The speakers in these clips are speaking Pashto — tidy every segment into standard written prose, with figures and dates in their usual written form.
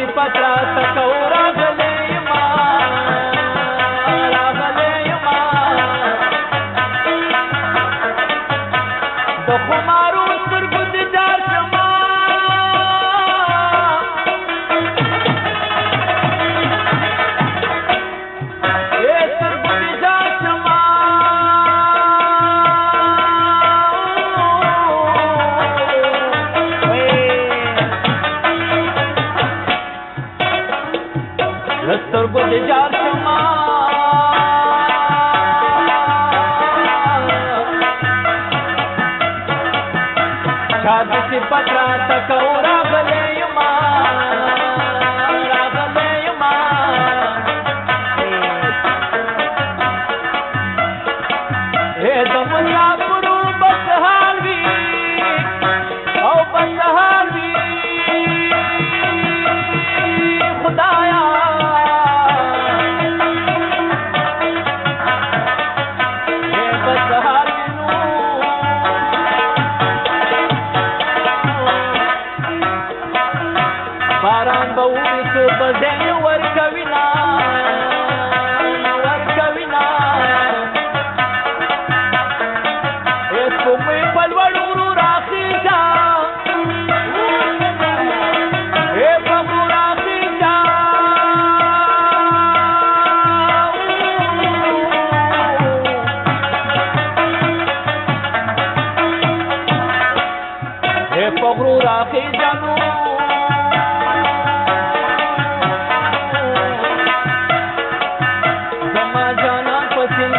صفت راته کو راغلی ما د خمارو سترګو دیدار شما سترګو دیدار شما سترګو دیدار شما چاد صفت راته کو راغلی ما د مسافرو بس حال وي او بس حال وي خدایا بس حال باران به وریسو په ځای نه ورکوي نه سپوږمۍ په لوړ غرو راخیژه په غرو راخیژه په غرو راخیژه نو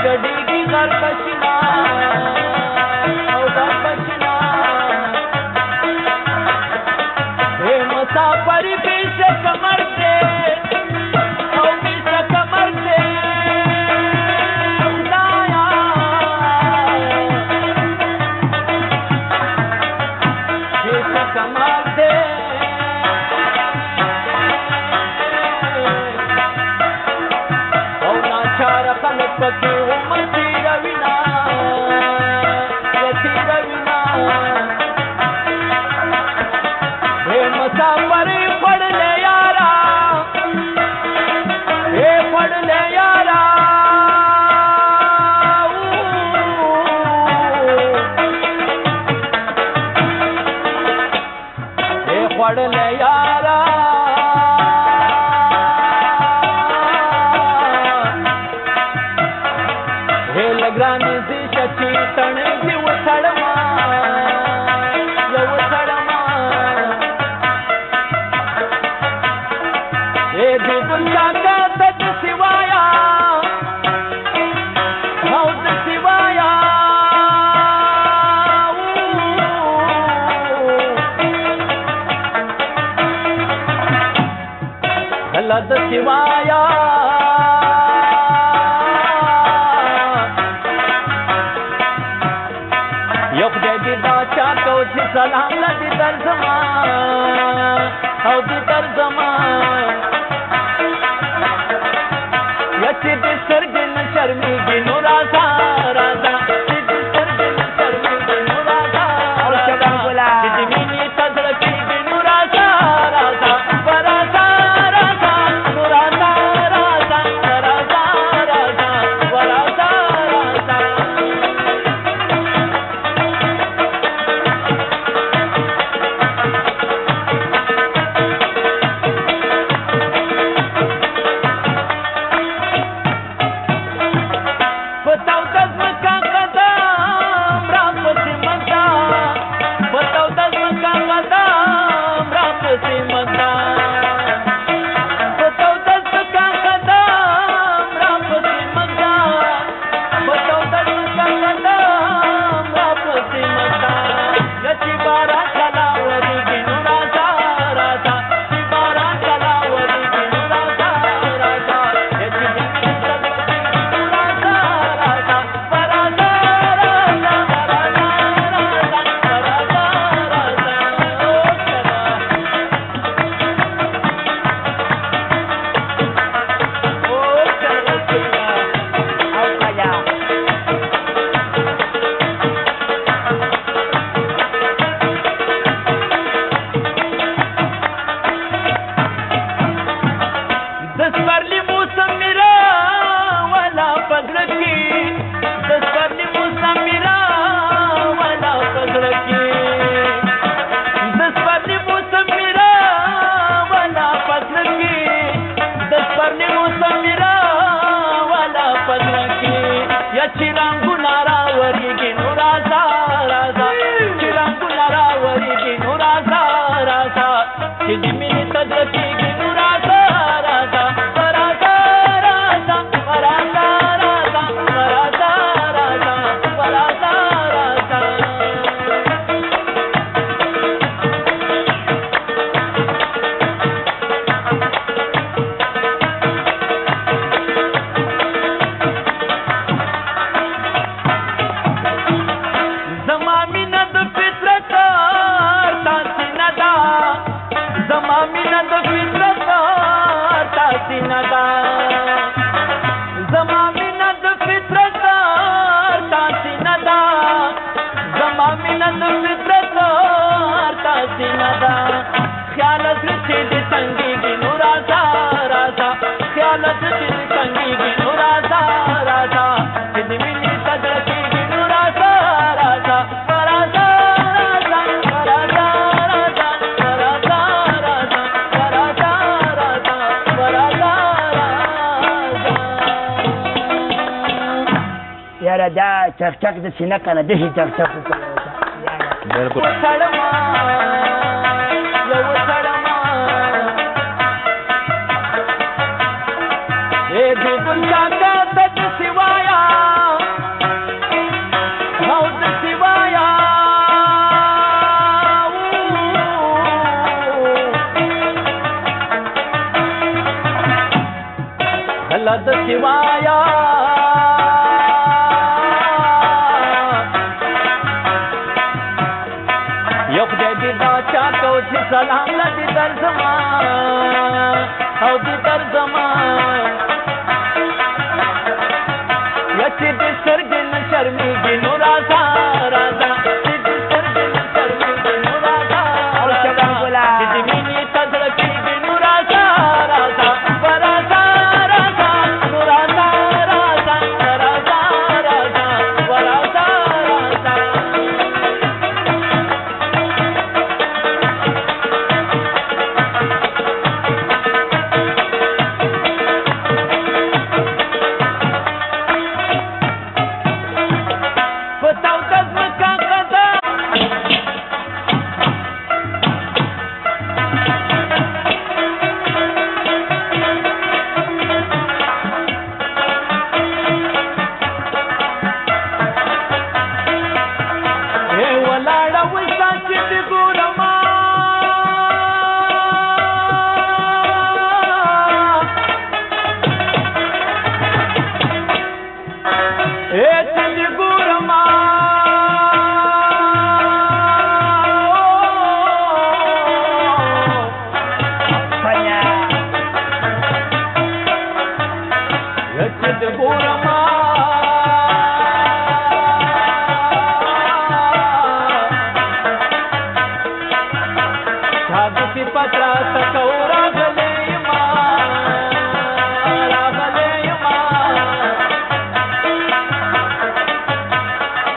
गडीगी घर बचना घर बचना हे मुसाफरी बीच कमर से बीच कमर से उदाया बीच कमर से नाचार खलक पके مسافر پڑھ لے یارا پڑھ لے یارا پڑھ لے یارا لگرانی سی شچی تن دی وسڑما दुनिया का तज सिवाया मौत सिवाया गलत सिवाया यो खदे दी बाचा तो सलाम लदी तर्जमा او दी तर्जमा यति दे सर्जन शर्मिगी नो राजा राजा दे सर्जन शर्मिगी नो राजा राजा दे मिनी कदर की नो राजा राजा राजा राजा नो राजा राजा राजा राजा राजा राजा چې د مینې تجربه کېږي نو راځه راځه راځه راځه راځه راځه راځه راځه راځه زما مینه د فطرت تاسې نه ده زما مینه د فطرت تاسې نه ده زما مینه د فطرت تاسې نه ده زما مینه د فطرت تاسې نه ده خیال زړه چې دې تنګېږي نو راځه راځه خیال زړه چې دې تنګېږي نو راځه راځه چې د مینې تجربه کېږي نو راځه راځه یاره دا چکچک د سینه کنه داسې چکچک بالکل وتړما یو وتړما دې ګل کاکا ته سیوایا او د سیوایا هلا د سیوایا یو خدای دې دا چاته چې سلام لدې درځما او دې درځما یا چې دې سترګې نه شرمېږي نو راځه راځه چې دې سترګې نه شرمېږي نو راځه چې دې مینې ته زړه کېږي نو راځه راځه راځه راځه نو راځه راځه راځه راځه راځه راځه پترا تکورا غلې ما راغلې ما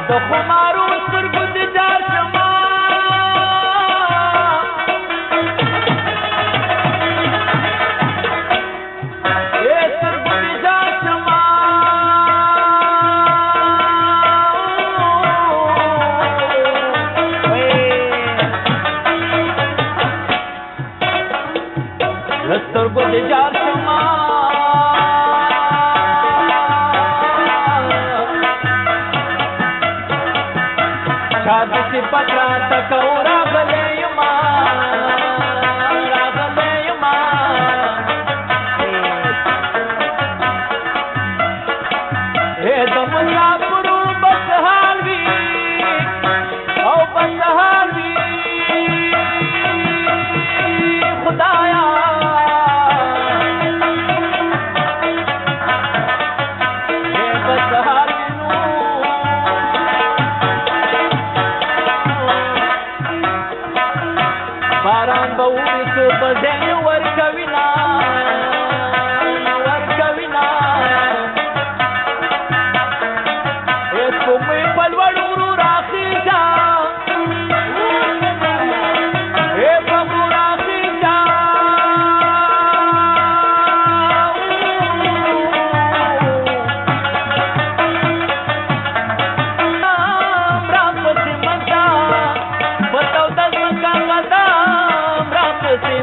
د خمارو سترګو دې جار شما سترګو دې جار شما سترګو دې جار شما شاد سی پترا تکورا غلې ما راغلې ما د ملا پرو بس حال وی او بس حال وی خدایا باران به وریسو په ځین ورکوي نه ورکوي نه سپوږمۍ په لوړ غرو راخیژه په غرو راخیژه راپسې منځه په توده ځمکه قدم راپسې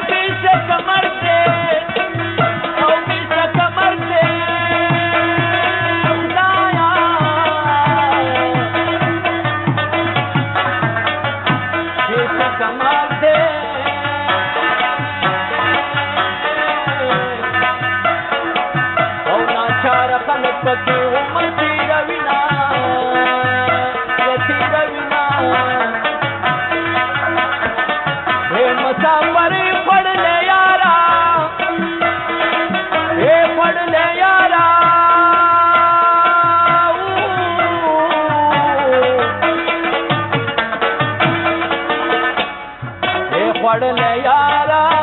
بیشه کمر دے او بیشه کمر دے خدایا بیشه کمر دے او ناچار خلق پکی امتی روینا یتی روینا مسافر پڑھ لے یارا اے پڑھ لے یارا اے پڑھ لے یارا